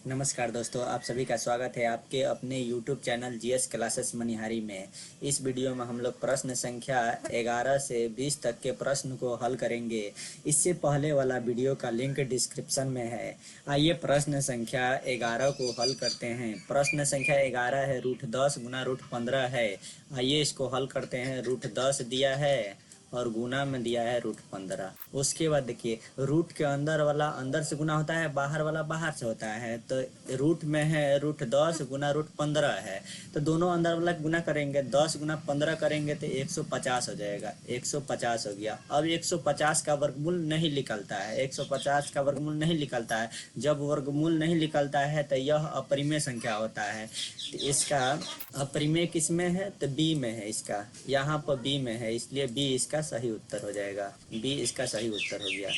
नमस्कार दोस्तों, आप सभी का स्वागत है आपके अपने YouTube channel GS classes Manihari में। इस वीडियो में हम लोग प्रश्न संख्या 11 से 20 तक के प्रश्न को हल करेंगे। इससे पहले वाला वीडियो का लिंक डिस्क्रिप्शन में है। आइए प्रश्न संख्या 11 को हल करते हैं। प्रश्न संख्या 11 है √10 गुना √15 है। आइए इसको हल करते हैं। √10 दिया है और गुना में दिया है √15। उसके बाद देखिए, रूट के अंदर वाला अंदर से गुना होता है, बाहर वाला बाहर से होता है। तो रूट में है √10 गुना √15 है, तो दोनों अंदर वाला गुना करेंगे। 10 गुना 15 करेंगे तो 150 हो जाएगा। 150 हो गया। अब 150 का वर्गमूल नहीं निकलता है। 150 का वर्गमूल नहीं निकलता है। जब वर्गमूल नहीं निकलता है तो यह अपरिमेय संख्या होता है। तो इसका अपरिमेय किस में है? तो बी में है। इसका यहाँ पर बी में है, इसलिए बी इसका सही उत्तर हो जाएगा। बी इसका सही उत्तर हो गया।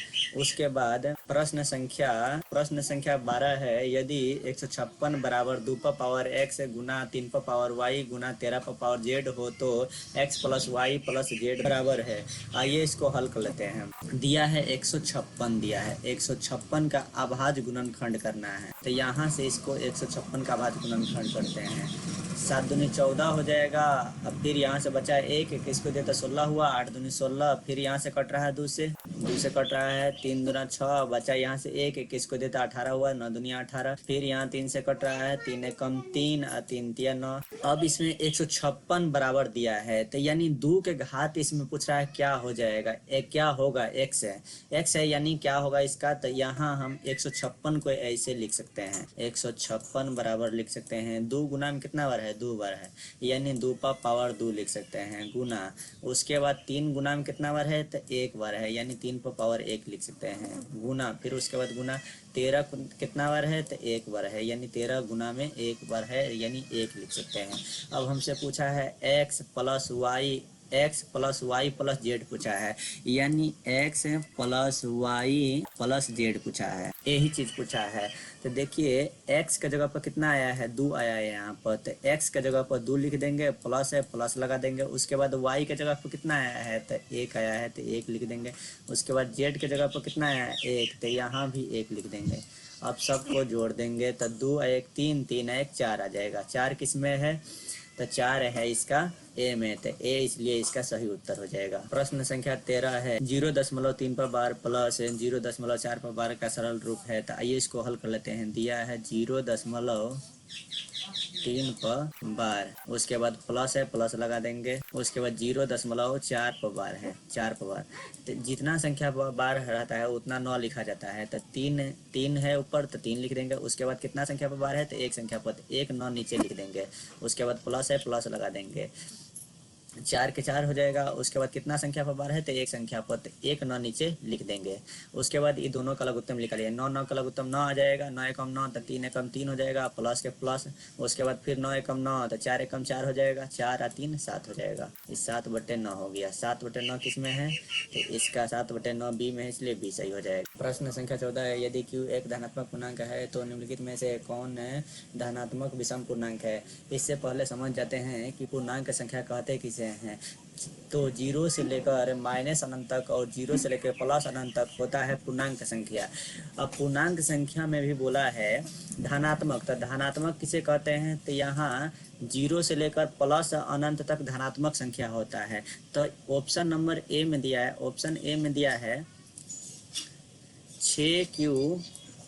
उसके बाद प्रश्न संख्या 12 है। यदि 156 बराबर 2 पर पावर x गुना 3 पर पावर y गुना 13 पर पावर z हो तो x plus y plus z बराबर है। आइए इसको हल कर लेते हैं। दिया है 156, दिया है 156 का अभाज्य गुणनखंड करना है। तो यहाँ से इसको 156 का अभाज्य गुणनखंड करते हैं। 7 दूनी 14 हो जाएगा। अब फिर यहाँ से बचा है 1, इसको देता 16 हुआ। 8 दूनी 16, फिर यहाँ से कट रहा है 2 से कट रहा है। 3 दूना 6, बचा यहाँ से 1, इसको देता 18 हुआ। 9 दुनिया 18, फिर यहाँ 3 से कट रहा है। 3 एकम 3 और 3 तिया 9। अब इसमें 156 बराबर दिया है, तो यानी 2 के घात इसमें पूछ रहा है क्या हो जाएगा। क्या होगा? x है यानी क्या होगा इसका। तो यहाँ हम 156 को ऐसे लिख सकते हैं। 156 बराबर लिख सकते हैं 2 गुना में कितना बार है? 2 बार है, यानी 2 पर पावर 2 लिख सकते हैं गुना। उसके बाद 3 गुना में कितना बार है? तो 1 बार है, यानी 3 पर पावर 1 लिख सकते हैं गुना। फिर उसके बाद गुना 13 कितना बार है? तो 1 बार है, यानी 13 गुना में 1 बार है, यानी 1 लिख सकते हैं। अब हमसे पूछा है x plus y plus z पूछा है, यानी x plus y plus z पूछा है। यही चीज पूछा है। तो देखिए x के जगह पर कितना आया है? 2 आया है यहाँ पर। तो x के जगह पर 2 लिख देंगे, प्लस है प्लस लगा देंगे। उसके बाद y के जगह पर कितना आया है? तो 1 आया है, तो 1 लिख देंगे। उसके बाद z के जगह पर कितना आया है? 1, तो यहाँ भी 1 लिख देंगे। अब सबको जोड़ देंगे तो 2 1 3, 3 1 4 आ जाएगा। 4 किस में है? तो 4 है इसका ए में, तो ए इसलिए इसका सही उत्तर हो जाएगा। प्रश्न संख्या 13 है। 0.3 पर बार प्लस 0.4 पर बार का सरल रूप है। तो आइए इसको हल कर लेते हैं। दिया है 0.3 पर बार, उसके बाद प्लस है प्लस लगा देंगे। उसके बाद 0.4 पर बार है, 4 पर बार। तो जितना संख्या बार रहता है उतना 9 लिखा जाता है। तो 3 है ऊपर, तो 3 लिख देंगे। उसके बाद कितना संख्या पर बार है? तो 1 संख्या पर, 1 9 नीचे लिख देंगे। उसके बाद प्लस है प्लस लगा देंगे। 4 के 4 हो जाएगा। उसके बाद कितना संख्या पर बार है? तो 1 संख्या पर, तो 1 9 नीचे लिख देंगे। उसके बाद ये दोनों का लघुत्तम निकालिए। 9 9 का लघुत्तम 9 आ जाएगा। 9 एकम 9, तो 3 एकम 3 हो जाएगा, प्लस के प्लस। उसके बाद फिर 9 एकम 9, तो 4 एकम 4 हो जाएगा। 4 और 3 7 हो जाएगा। इस 7/9 हो गया। 7/9 किस में है? तो इसका 7/9 बी में है, इसलिए बी सही हो जाएगा। प्रश्न संख्या 14 है। यदि q एक धनात्मक पूर्णांक है तो निम्नलिखित में से कौन धनात्मक विषम पूर्णांक है? इससे पहले समझ जाते हैं कि पूर्णांक संख्या कहते किसे हैं। तो 0 से लेकर माइनस अनंत तक और 0 से लेकर प्लस अनंत तक होता है पूर्णांक संख्या। अब पूर्णांक संख्या में भी बोला है धनात्मक, तो धनात्मक किसे कहते हैं? तो यहाँ 0 से लेकर प्लस अनंत तक धनात्मक संख्या होता है। तो ऑप्शन नंबर ए में दिया है, ऑप्शन ए में दिया है 6q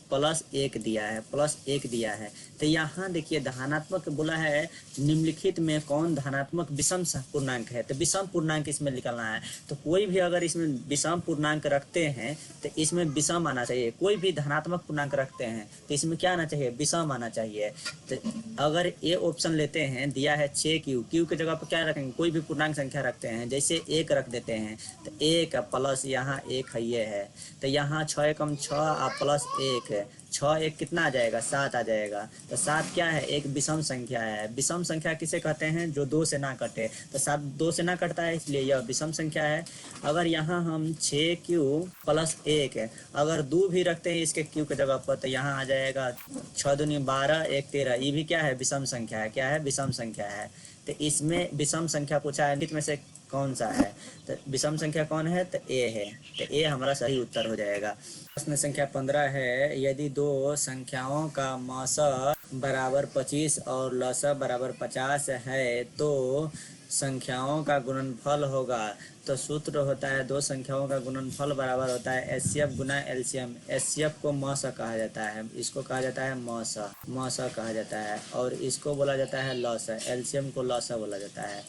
प्लस 1 दिया है, प्लस 1 दिया है। तो यहाँ देखिए धनात्मक बोला है निम्नलिखित में कौन धनात्मक विषम पूर्णांक है। तो विषम पूर्णांक इसमें निकलना है। तो कोई भी अगर इसमें विषम पूर्णांक रखते हैं तो इसमें विषम आना चाहिए। कोई भी धनात्मक पूर्णांक रखते हैं तो इसमें क्या आना चाहिए? विषम आना चाहिए। तो अगर ये ऑप्शन लेते हैं, दिया है 6q, q के जगह पर क्या रखेंगे? कोई भी पूर्णांक संख्या रखते हैं, जैसे 1 रख देते हैं तो 1 प्लस यहाँ 1 ये है। तो यहाँ 6 एकम 6 और प्लस 1, 6 1 कितना आ जाएगा? 7 आ जाएगा। तो 7 क्या है? एक विषम संख्या है। विषम संख्या किसे कहते हैं? जो 2 से ना कटे। तो 7 2 से ना कटता है, इसलिए यह विषम संख्या है। अगर यहाँ हम 6q प्लस 1 अगर 2 भी रखते हैं इसके q के जगह पर, तो यहाँ आ जाएगा 6 दूनी 12 1 13। ये भी क्या है? विषम संख्या है। क्या है? विषम संख्या है। तो इसमें विषम संख्या पूछा है, में से कौन सा है? तो विषम संख्या कौन है? तो ए है। तो ए हमारा सही उत्तर हो जाएगा। प्रश्न संख्या 15 है, यदि दो संख्याओं का मौसा बराबर 25 और लसा बराबर 50 है तो संख्याओं का गुणनफल होगा। तो सूत्र होता है, दो संख्याओं का गुणनफल बराबर होता है एचसीएफ गुना एलसीएम। एचसीएफ को मौसा कहा जाता है, इसको कहा जाता है मौसा, मौसा कहा जाता है, और इसको बोला जाता है लौसा। एलसीएम को लौसा बोला जाता है,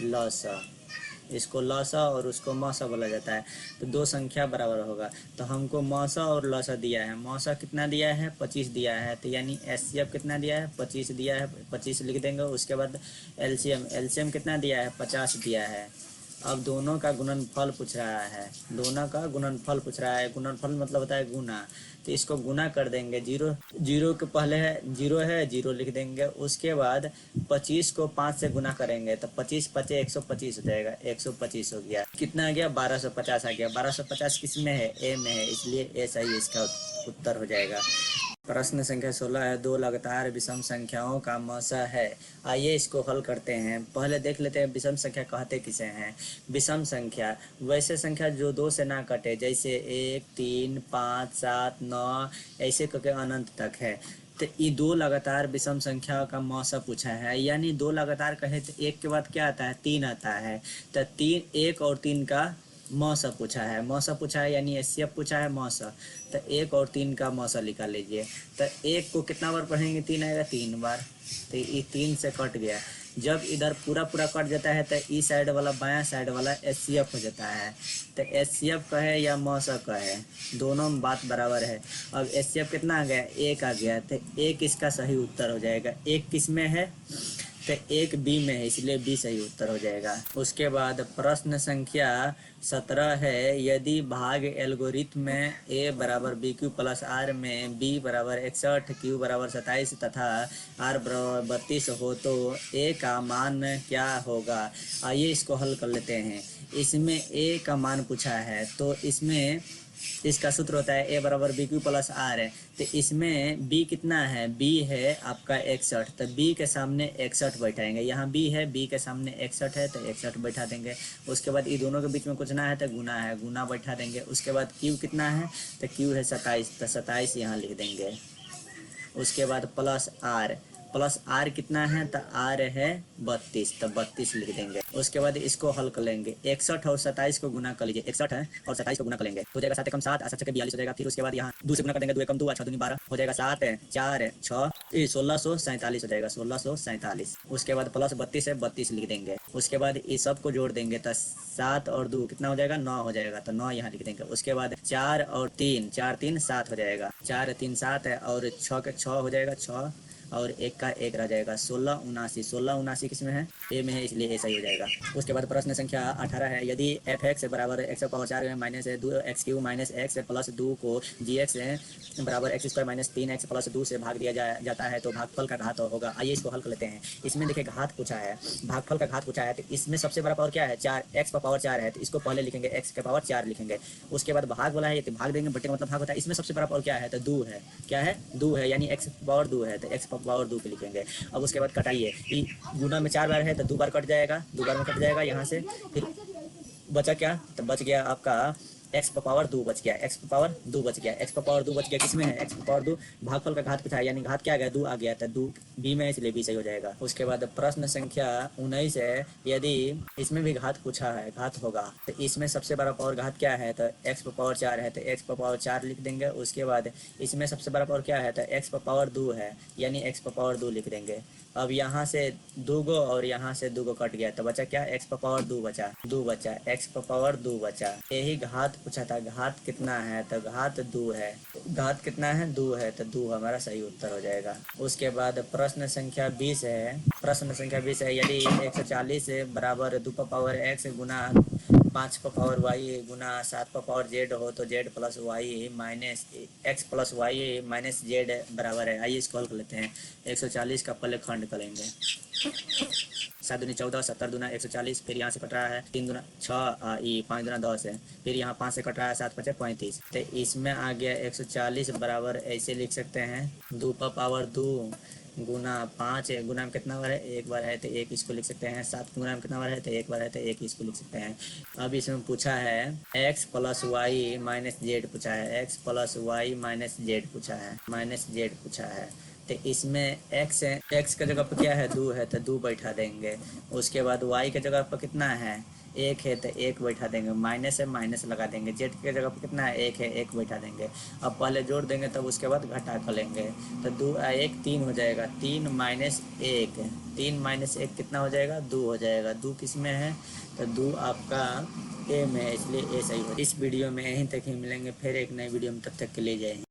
लौसा। इसको लौसा और उसको मौसा बोला जाता है। तो दो संख्या बराबर होगा। तो हमको मौसा और लौसा दिया है। मौसा कितना दिया है? 25 दिया है, तो यानी एचसीएफ कितना दिया है? 25 दिया है, 25 लिख देंगे। उसके बाद एलसीएम, एलसीएम कितना दिया है? 50 दिया है। अब दोनों का गुणनफल पूछ रहा है, दोनों का गुणनफल पूछ रहा है। गुणनफल मतलब होता है गुना। तो इसको गुना कर देंगे। जीरो, जीरो के पहले है जीरो है, जीरो लिख देंगे। उसके बाद 25 को 5 से गुना करेंगे तो 25 पचे 125 हो जाएगा, 125 हो गया। कितना आ गया? 1250 आ गया। 1250 किस में है? ए में है, इसलिए ए सही इसका उत्तर हो जाएगा। प्रश्न संख्या 16 है, दो लगातार विषम संख्याओं का मौसा है। आइए इसको हल करते हैं। पहले देख लेते हैं विषम संख्या कहते किसे हैं। विषम संख्या वैसे संख्या जो दो से ना कटे, जैसे 1, 3, 5, 7, 9 ऐसे करके अनंत तक है। तो ये दो लगातार विषम संख्या का मौसा पूछा है। यानी दो लगातार कहे तो एक के बाद क्या आता है? 3 आता है। तो 3, 1 और 3 का मौसा पूछा है। मौसा पूछा है यानी एचसीएफ पूछा है, मौसा। तो 1 और 3 का मौसा निकाल लीजिए। तो 1 को कितना बार पढ़ेंगे? 3 आएगा, 3 बार। तो ये 3 से कट गया। जब इधर पूरा पूरा कट जाता है तो ई साइड वाला बायां साइड वाला एचसीएफ हो जाता है। तो एचसीएफ कहे या मौसा कहे, दोनों में बात बराबर है। अब एचसीएफ कितना आ गया? 1 आ गया। तो 1 इसका सही उत्तर हो जाएगा। 1 किस में है? तो 1 बी में है, इसलिए बी सही उत्तर हो जाएगा। उसके बाद प्रश्न संख्या 17 है, यदि भाग एल्गोरिथम में ए बराबर बी क्यू प्लस आर में बी बराबर 61, क्यू बराबर 27 तथा आर बराबर 32 हो तो ए का मान क्या होगा? आइए इसको हल कर लेते हैं। इसमें ए का मान पूछा है, तो इसमें इसका सूत्र होता है ए बराबर बी क्यू प्लस आर है। तो इसमें बी कितना है? बी है आपका 61। तो बी के सामने 61 बैठाएंगे। यहाँ बी है, बी के सामने 61 है, तो 61 बैठा देंगे। उसके बाद ये दोनों के बीच में कुछ ना है तो गुना है, गुना बैठा देंगे। उसके बाद क्यू कितना है? तो क्यू है 27, तो 27 यहाँ लिख देंगे। उसके बाद प्लस आर, प्लस आर कितना है? तो आर है 32, तो 32 लिख देंगे। उसके बाद इसको हल कर लेंगे। 61 और 27 को गुना कर लीजिए। 61 है और 27 को गुना कर लेंगे, हो जाएगा 7 एकम 7, 7 42 हो जाएगा। फिर उसके बाद यहाँ 2 से गुना कर देंगे, 2 एकम 2, 6 दूनी 12 हो जाएगा। 7 है 4 है 6, 1647 हो जाएगा, 1647। उसके बाद प्लस 32 है, 32 लिख देंगे। उसके बाद इस सब को जोड़ देंगे तो 7 और 2 कितना हो जाएगा? 9 हो जाएगा, तो 9 यहाँ लिख देंगे। उसके बाद 4 और 3, 4 3 7 हो जाएगा। 4 3 7 है और 6 के 6 हो जाएगा, 6 और 1 का 1 रह जाएगा। 16 79, 16 79 किस में है? ए में है, इसलिए ए सही हो जाएगा। उसके बाद प्रश्न संख्या 18 है, यदि एफ एक्स बराबर x power 4 minus 2 x Q minus x plus 2 को जी एक्स बराबर x square minus 3 x plus 2 से भाग दिया जाता है तो भागफल का घात होगा। आइए इसको हल कर लेते हैं। इसमें देखिए घात पूछा है, भागफल का घात पूछा है। तो इसमें सबसे बड़ा पावर क्या है? 4, एक्स का पावर 4 है, तो इसको पहले लिखेंगे, एक्स का पावर 4 लिखेंगे। उसके बाद भाग वाला है, तो भाग देंगे, बटे का मतलब भाग होता है। इसमें सबसे बड़ा पावर क्या है? तो 2 है। क्या है? 2 है, यानी एक्स पावर 2 है, तो एक्स पावर 2 पे लिखेंगे। अब उसके बाद कटाइए। गुना में 4 बार है तो 2 बार कट जाएगा, 2 बार में कट जाएगा यहाँ से। फिर बचा क्या? तो बच गया आपका एक्स पावर 2 बच गया, एक्स पावर 2 बच गया, एक्स पावर 2 बच गया। किसमें है? X power 2। भागफल का घात पूछा है, यानी घात क्या आ गया? 2 आ गया, तो 2 बी में, इसलिए बी सही हो जाएगा। उसके बाद प्रश्न संख्या 19 है, यदि इसमें भी घात पूछा है, घात होगा, तो इसमें सबसे बड़ा पावर घात क्या है? तो एक्स पावर 4 है, तो एक्स पावर 4 लिख देंगे। उसके बाद इसमें सबसे बड़ा पावर क्या है? तो एक्स पावर 2 है, यानी एक्स पावर 2 लिख देंगे। अब यहाँ से 2 गो और यहाँ से 2 गो कट गया, तो बचा क्या? एक्स पावर 2 बचा, 2 बचा, एक्स पावर 2 बचा। यही घात पूछा था। घात कितना है? तो घात 2 है। घात कितना है? 2 है, तो 2 हमारा सही उत्तर हो जाएगा। उसके बाद प्रश्न संख्या 20 है। प्रश्न संख्या 20 है, यदि 140 बराबर 2 पावर एक्स गुना 5 पावर वाई गुना 7 पावर जेड हो तो z plus y minus x plus y minus z बराबर है। आइए इसको हल कर लेते हैं। 140 का पहले खंड करेंगे। 7 दूनी 14, 70 दूना 140, फिर यहाँ से कट रहा है 3 दूना 6, 5 दूना 10 है, फिर यहाँ 5 से कट रहा है 7 5 35। तो इसमें आ गया 140 बराबर ऐसे लिख सकते हैं 2 पावर 2 गुना 5 है, गुना में कितना बार है, एक बार है तो एक इसको लिख सकते हैं। 7 गुना में कितना बार है तो एक बार है तो एक इसको लिख सकते हैं। अब इसमें पूछा है x plus y minus z पूछा है, x plus y minus z पूछा है, माइनस जेड पूछा है। तो इसमें x है, x का जगह पर क्या है, 2 है तो 2 बैठा देंगे। उसके बाद y के जगह पर कितना है, एक है तो एक बैठा देंगे, माइनस है माइनस लगा देंगे। जेड के जगह पर कितना है, एक है, एक बैठा देंगे। अब पहले जोड़ देंगे तब उसके बाद घटा कर लेंगे। तो 2 एक 3 हो जाएगा, 3 माइनस एक, 3 माइनस एक कितना हो जाएगा, 2 हो जाएगा। 2 किस में है, तो 2 आपका ए में है, इसलिए ए सही हो। इस वीडियो में यहीं तक ही मिलेंगे फिर एक नई वीडियो में, तब तक के लिए जय हिंद।